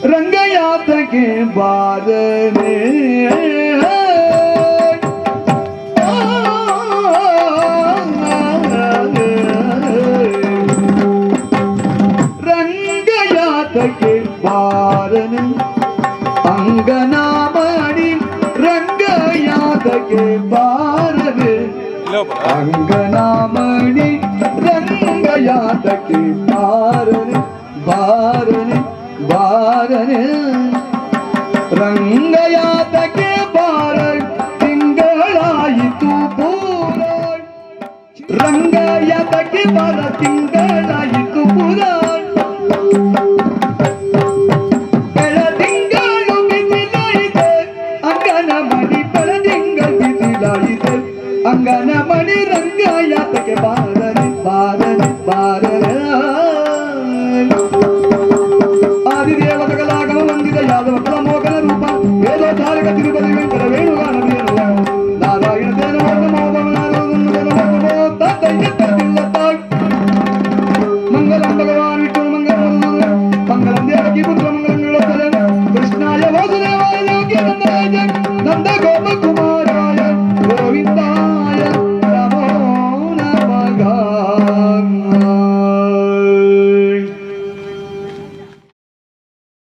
ರಂಗಯಾತಕ್ಕೆ ಬಾರನೆ ರಂಗಯಾತಕ್ಕೆ ಬಾರನೆ ಅಂಗನ ಮಾಡಿ ರಂಗಯಾತಕ್ಕೆ ಬಾರನೆ ಅಂಗನ ಮಾಡಿ ರಂಗಯಾತಕ್ಕೆ ಬಾರನೆ ಬಾರನೆ ಬಾರನೆ ರಂಗಯಾತಕ್ಕೆ ಬಾರ ತಿಂಗಳಾಯಿತು ಪೂರ ರಂಗಯಾತಕ್ಕೆ ಬಾರ ತಿಂಗಳಾಯಿತು ಪೂರ ಬೆಳದಿಂಗಳು ಬಿಸಿಲಾಯಿತೆ ಅಂಗನ ಮಣಿ ಬೆಳದಿಂಗಳು ಬಿಸಿಲಾಯಿತೆ ಅಂಗನ ಮಣಿ ರಂಗಯಾತಕ್ಕೆ ಬಾರನೆ ಬಾರನೆ ಬಾರನೆ ಆದಿದೇವತೆಗಳಾಗಮ ಹೊಂದಿದ ಯಾದವ